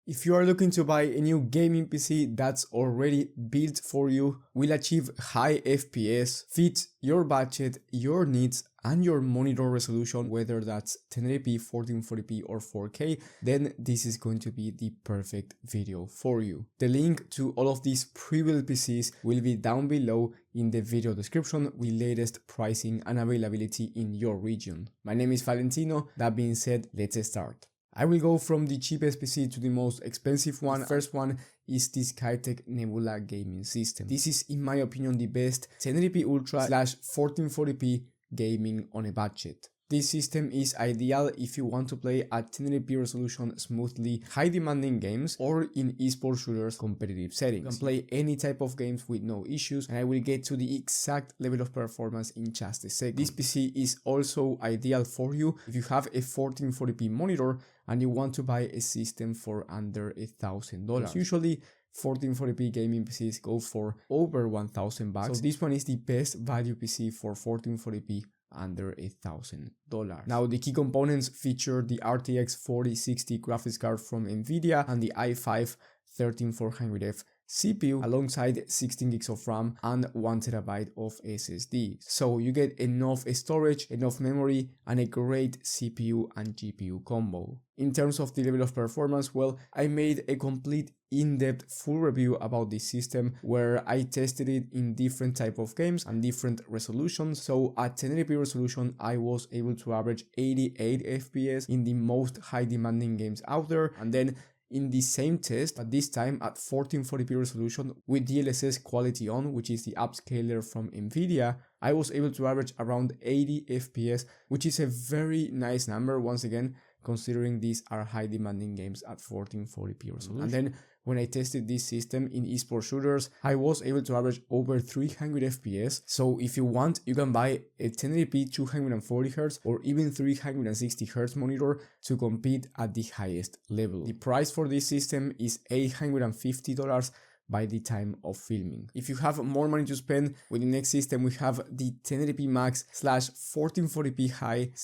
If you are looking to buy a new gaming PC that's already built for you, will achieve high FPS, fit your budget, your needs, and your monitor resolution, whether that's 1080p, 1440p, or 4K, then this is going to be the perfect video for you. The link to all of these pre-built PCs will be down below in the video description with latest pricing and availability in your region. My name is Valentino. That being said, let's start. I will go from the cheapest PC to the most expensive one. The first one is the Skytech Nebula gaming system. This is, in my opinion, the best 1080p Ultra / 1440p gaming on a budget. This system is ideal if you want to play at 1080p resolution smoothly, high demanding games, or in esports shooters competitive settings. You can play any type of games with no issues, and I will get to the exact level of performance in just a second. This PC is also ideal for you if you have a 1440p monitor and you want to buy a system for under $1,000. Usually 1440p gaming PCs go for over $1,000, so this one is the best value PC for 1440p under $1,000. Now, the key components feature the RTX 4060 graphics card from Nvidia and the i5-13400F CPU alongside 16 gigs of RAM and 1TB of SSD. So you get enough storage, enough memory, and a great CPU and GPU combo. In terms of the level of performance, well, I made a complete in-depth full review about this system where I tested it in different type of games and different resolutions. So at 1080p resolution, I was able to average 88 FPS in the most high demanding games out there, and then in the same test, but this time at 1440p resolution with DLSS quality on, which is the upscaler from Nvidia, I was able to average around 80 FPS, which is a very nice number once again, considering these are high demanding games at 1440p resolution. And then when I tested this system in esports shooters, I was able to average over 300 FPS. So if you want, you can buy a 1080p 240Hz or even 360Hz monitor to compete at the highest level. The price for this system is $850 by the time of filming. If you have more money to spend, with the next system we have the 1080p Max / 1440p High /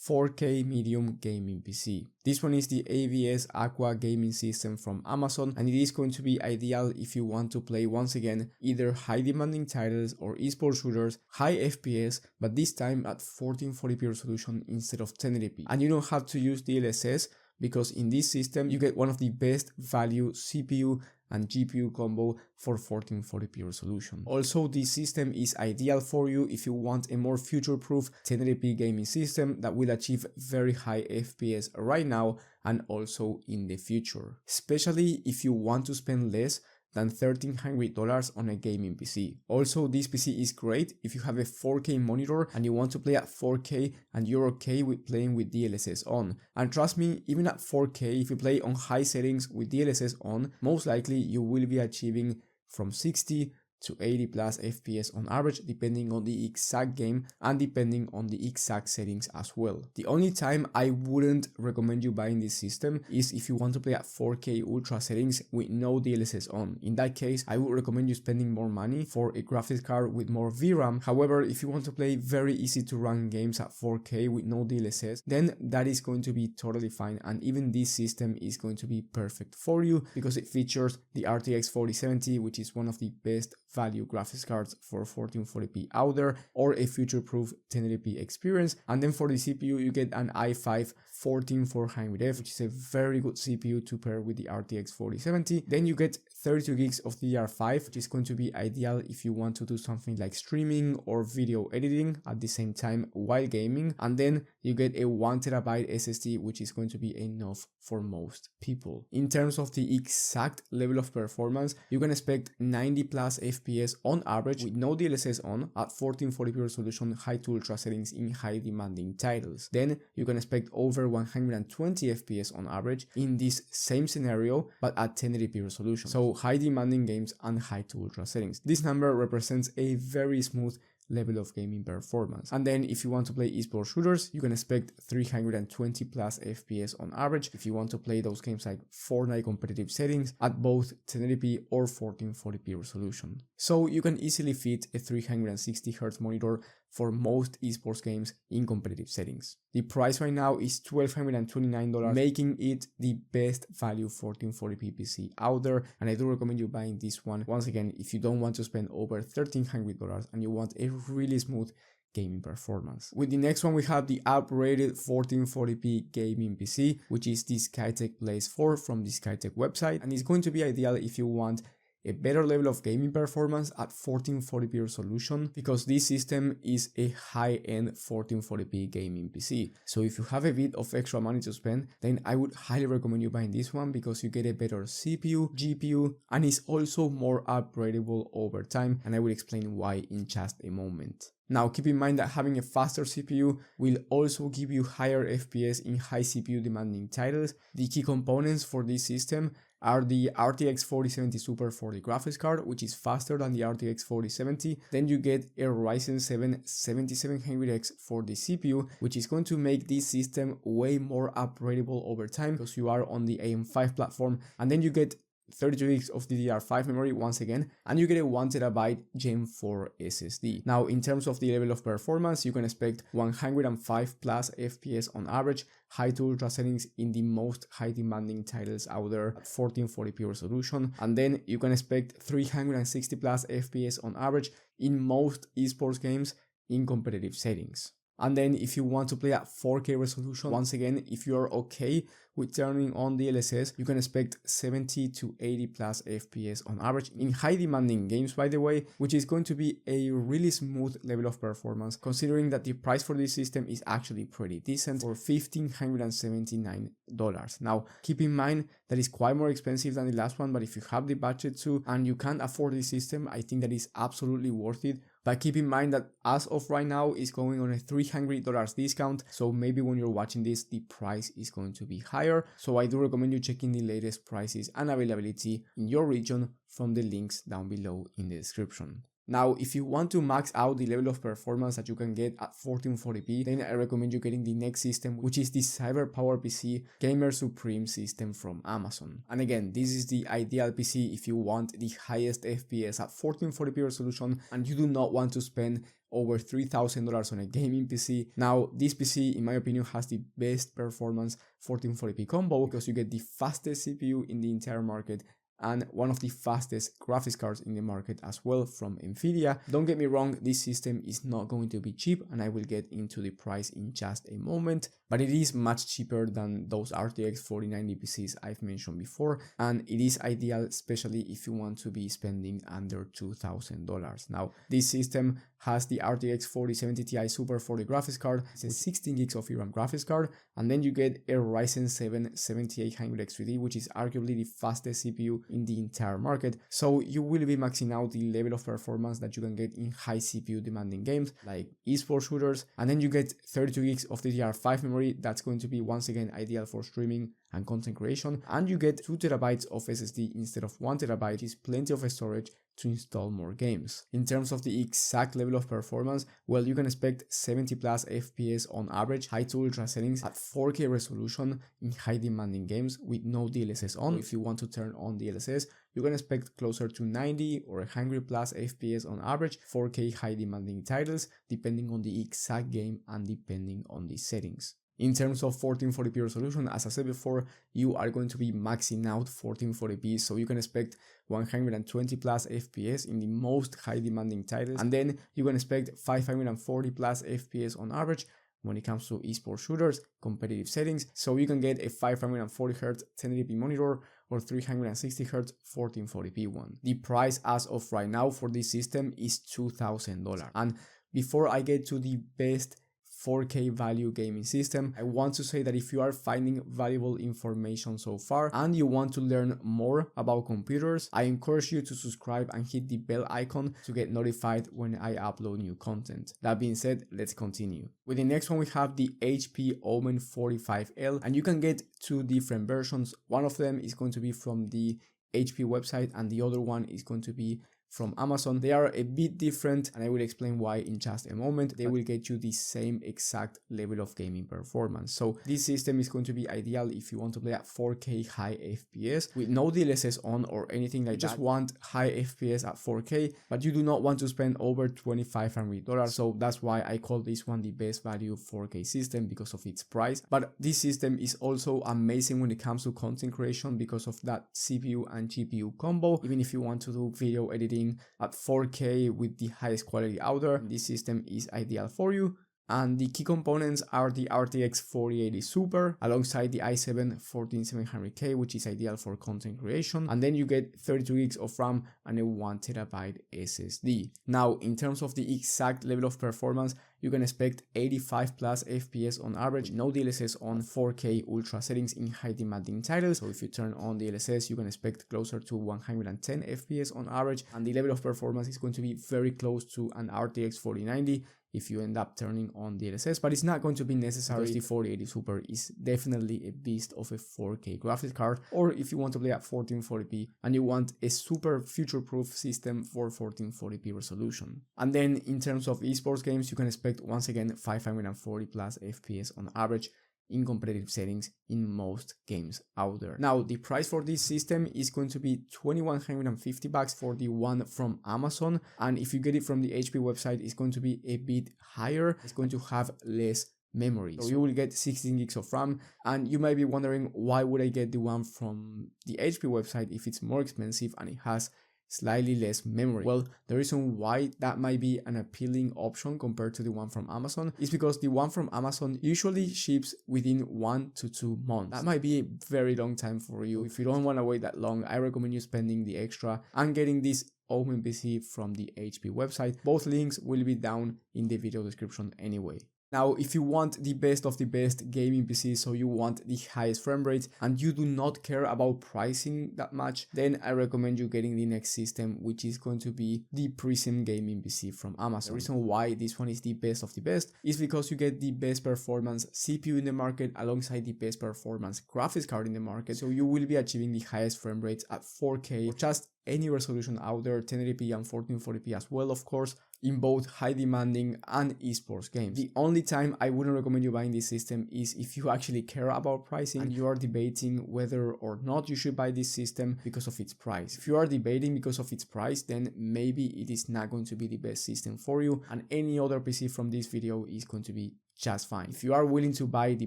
4K medium gaming PC. This one is the AVS Aqua gaming system from Amazon, and it is going to be ideal if you want to play once again either high demanding titles or esports shooters, high FPS, but this time at 1440p resolution instead of 1080p. And you don't have to use DLSS because in this system you get one of the best value CPU and GPU combo for 1440p resolution. Also, this system is ideal for you if you want a more future-proof 1080p gaming system that will achieve very high FPS right now and also in the future, especially if you want to spend less than $1,300 on a gaming PC. Also, this PC is great if you have a 4K monitor and you want to play at 4K and you're okay with playing with DLSS on. And trust me, even at 4K, if you play on high settings with DLSS on, most likely you will be achieving from 60 to 80 plus FPS on average, depending on the exact game and depending on the exact settings as well. The only time I wouldn't recommend you buying this system is if you want to play at 4K ultra settings with no DLSS on. In that case, I would recommend you spending more money for a graphics card with more VRAM. However, if you want to play very easy to run games at 4K with no DLSS, then that is going to be totally fine, and even this system is going to be perfect for you because it features the RTX 4070, which is one of the best value graphics cards for 1440p out there, or a future-proof 1080p experience. And then for the CPU, you get an i5-14400F, which is a very good CPU to pair with the RTX 4070. Then you get 32 gigs of DDR5, which is going to be ideal if you want to do something like streaming or video editing at the same time while gaming. And then you get a 1TB SSD, which is going to be enough for most people. In terms of the exact level of performance, you can expect 90 plus FPS on average with no DLSS on at 1440p resolution, high to ultra settings in high demanding titles. Then you can expect over 120 FPS on average in this same scenario, but at 1080p resolution. So high demanding games and high to ultra settings. This number represents a very smooth level of gaming performance. And then if you want to play esports shooters, you can expect 320 plus FPS on average if you want to play those games like Fortnite competitive settings at both 1080p or 1440p resolution. So you can easily fit a 360Hz monitor for most esports games in competitive settings. The price right now is $1,229, making it the best value 1440p PC out there, and I do recommend you buying this one. Once again, if you don't want to spend over $1,300 and you want a really smooth gaming performance. With the next one, we have the upgraded 1440p gaming PC, which is the Skytech Blaze 4 from the Skytech website, and it's going to be ideal if you want a better level of gaming performance at 1440p resolution, because this system is a high-end 1440p gaming PC. So if you have a bit of extra money to spend, then I would highly recommend you buying this one, because you get a better CPU, GPU, and it's also more upgradable over time, and I will explain why in just a moment. Now keep in mind that having a faster CPU will also give you higher FPS in high CPU demanding titles. The key components for this system are the RTX 4070 Super for the graphics card, which is faster than the RTX 4070. Then you get a Ryzen 7 7700X for the CPU, which is going to make this system way more upgradable over time because you are on the AM5 platform. And then you get 32 gigs of DDR5 memory once again, and you get a 1TB Gen 4 SSD. Now, in terms of the level of performance, you can expect 105 plus FPS on average, high to ultra settings in the most high demanding titles out there at 1440p resolution, and then you can expect 360 plus FPS on average in most esports games in competitive settings. And then if you want to play at 4K resolution, once again, if you are okay with turning on the DLSS, you can expect 70 to 80 plus FPS on average in high demanding games, by the way, which is going to be a really smooth level of performance, considering that the price for this system is actually pretty decent for $1,579. Now, keep in mind that it's quite more expensive than the last one, but if you have the budget to and you can't afford this system, I think that is absolutely worth it. But keep in mind that as of right now, it's going on a $300 discount, so maybe when you're watching this, the price is going to be higher. So I do recommend you checking the latest prices and availability in your region from the links down below in the description. Now, if you want to max out the level of performance that you can get at 1440p, then I recommend you getting the next system, which is the CyberPower PC Gamer Supreme system from Amazon. And again, this is the ideal PC if you want the highest FPS at 1440p resolution and you do not want to spend over $3,000 on a gaming PC. Now, this PC, in my opinion, has the best performance 1440p combo because you get the fastest CPU in the entire market and one of the fastest graphics cards in the market as well from Nvidia. Don't get me wrong, this system is not going to be cheap, and I will get into the price in just a moment, but it is much cheaper than those RTX 4090 PCs I've mentioned before, and it is ideal especially if you want to be spending under $2,000. Now, this system has the RTX 4070 Ti Super for the graphics card, it's a 16 gigs of VRAM graphics card, and then you get a Ryzen 7 7800X3D, which is arguably the fastest CPU in the entire market. So you will be maxing out the level of performance that you can get in high CPU demanding games like esports shooters, and then you get 32 gigs of DDR5 memory. That's going to be once again ideal for streaming and content creation, and you get 2TB of SSD instead of 1TB, which is plenty of storage to install more games. In terms of the exact level of performance, well, you can expect 70 plus FPS on average, high to ultra settings at 4K resolution in high demanding games with no DLSS on. If you want to turn on DLSS, you can expect closer to 90 or 100 plus FPS on average, 4K high demanding titles, depending on the exact game and depending on the settings. In terms of 1440p resolution, as I said before, you are going to be maxing out 1440p, so you can expect 120 plus FPS in the most high demanding titles, and then you can expect 540 plus FPS on average when it comes to esports shooters, competitive settings, so you can get a 540Hz 1080p monitor or 360Hz 1440p one. The price as of right now for this system is $2,000. And before I get to the best 4K value gaming system, I want to say that if you are finding valuable information so far and you want to learn more about computers, I encourage you to subscribe and hit the bell icon to get notified when I upload new content. That being said, let's continue. With the next one, we have the HP Omen 45L, and you can get two different versions. One of them is going to be from the HP website and the other one is going to be from Amazon. They are a bit different, and I will explain why in just a moment. They will get you the same exact level of gaming performance. So this system is going to be ideal if you want to play at 4K high FPS with no DLSS on or anything like that. You just want high FPS at 4K, but you do not want to spend over $2,500. So that's why I call this one the best value 4K system, because of its price. But this system is also amazing when it comes to content creation because of that CPU and GPU combo. Even if you want to do video editing at 4K with the highest quality out there, this system is ideal for you. And the key components are the RTX 4080 Super alongside the i7-14700K, which is ideal for content creation. And then you get 32 gigs of RAM and a 1TB SSD. Now, in terms of the exact level of performance, you can expect 85 plus FPS on average, no DLSS on, 4K ultra settings in high demanding titles. So if you turn on DLSS, you can expect closer to 110 FPS on average. And the level of performance is going to be very close to an RTX 4090 if you end up turning on DLSS, but it's not going to be necessary. The 4080 Super is definitely a beast of a 4K graphics card, or if you want to play at 1440p and you want a super future-proof system for 1440p resolution. And then in terms of esports games, you can expect once again 540 plus FPS on average in competitive settings in most games out there. Now, the price for this system is going to be $2,150 for the one from Amazon, and if you get it from the HP website, it's going to be a bit higher. It's going to have less memory, so you will get 16 gigs of RAM. And you might be wondering, why would I get the one from the HP website if it's more expensive and it has slightly less memory? Well, the reason why that might be an appealing option compared to the one from Amazon is because the one from Amazon usually ships within 1 to 2 months. That might be a very long time for you. If you don't want to wait that long, I recommend you spending the extra and getting this Open PC from the HP website. Both links will be down in the video description anyway. Now, if you want the best of the best gaming PC, so you want the highest frame rate and you do not care about pricing that much, then I recommend you getting the next system, which is going to be the Prism Gaming PC from Amazon. The reason why this one is the best of the best is because you get the best performance CPU in the market alongside the best performance graphics card in the market. So you will be achieving the highest frame rates at 4K or just any resolution out there, 1080p and 1440p as well, of course, in both high demanding and esports games. The only time I wouldn't recommend you buying this system is if you actually care about pricing and you are debating whether or not you should buy this system because of its price. If you are debating because of its price, then maybe it is not going to be the best system for you, and any other PC from this video is going to be just fine. If you are willing to buy the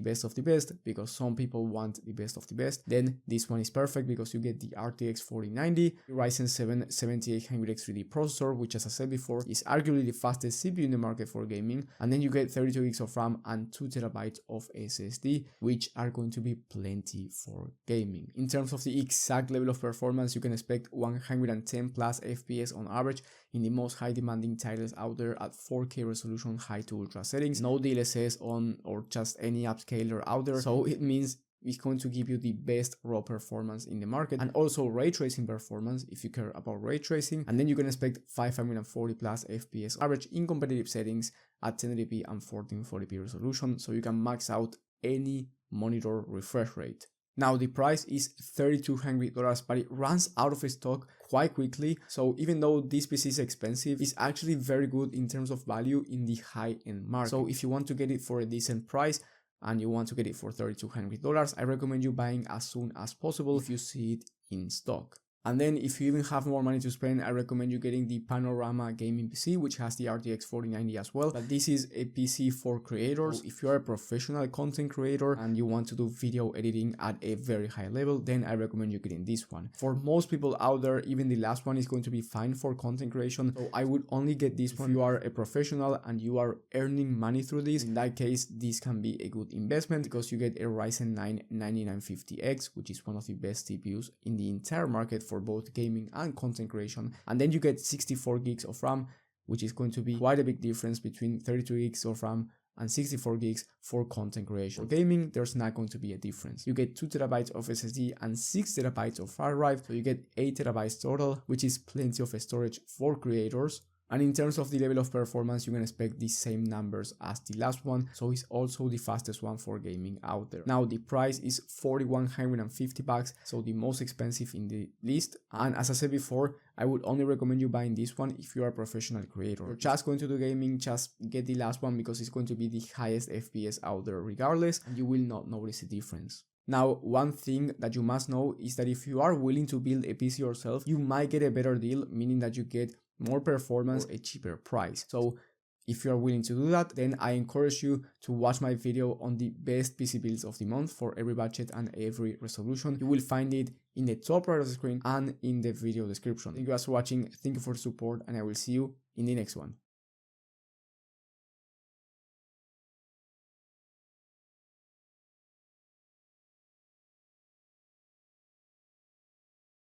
best of the best, because some people want the best of the best, then this one is perfect because you get the RTX 4090, the Ryzen 7 7800X 3D processor, which, as I said before, is arguably the fastest CPU in the market for gaming, and then you get 32 gigs of RAM and 2TB of SSD, which are going to be plenty for gaming. In terms of the exact level of performance, you can expect 110 plus FPS on average in the most high demanding titles out there at 4K resolution, high to ultra settings, no DLSS on or just any upscaler out there. So it means it's going to give you the best raw performance in the market, and also ray tracing performance if you care about ray tracing. And then you can expect 540 plus FPS average in competitive settings at 1080p and 1440p resolution, so you can max out any monitor refresh rate. Now, the price is $3,200, but it runs out of stock quite quickly. So even though this PC is expensive, it's actually very good in terms of value in the high-end market. So if you want to get it for a decent price and you want to get it for $3,200, I recommend you buying as soon as possible if you see it in stock. And then if you even have more money to spend, I recommend you getting the Panorama Gaming PC, which has the RTX 4090 as well. But this is a PC for creators. If you are a professional content creator and you want to do video editing at a very high level, then I recommend you getting this one. For most people out there, even the last one is going to be fine for content creation. So I would only get this one if you are a professional and you are earning money through this. In that case, this can be a good investment because you get a Ryzen 9 9950X, which is one of the best CPUs in the entire market for both gaming and content creation. And then you get 64 gigs of RAM, which is going to be quite a big difference between 32 gigs of RAM and 64 gigs for content creation. For gaming, there's not going to be a difference. You get 2TB of SSD and 6TB of hard drive, so you get 8TB total, which is plenty of storage for creators. And in terms of the level of performance, you can expect the same numbers as the last one, so it's also the fastest one for gaming out there. Now the price is $4,150, so the most expensive in the list, and as I said before, I would only recommend you buying this one if you are a professional creator. If you're just going to do gaming, just get the last one because it's going to be the highest FPS out there regardless, and you will not notice the difference. Now, one thing that you must know is that if you are willing to build a PC yourself, you might get a better deal, meaning that you get more performance at a cheaper price. So if you are willing to do that, then I encourage you to watch my video on the best PC builds of the month for every budget and every resolution. You will find it in the top right of the screen and in the video description. Thank you guys for watching, thank you for the support, and I will see you in the next one.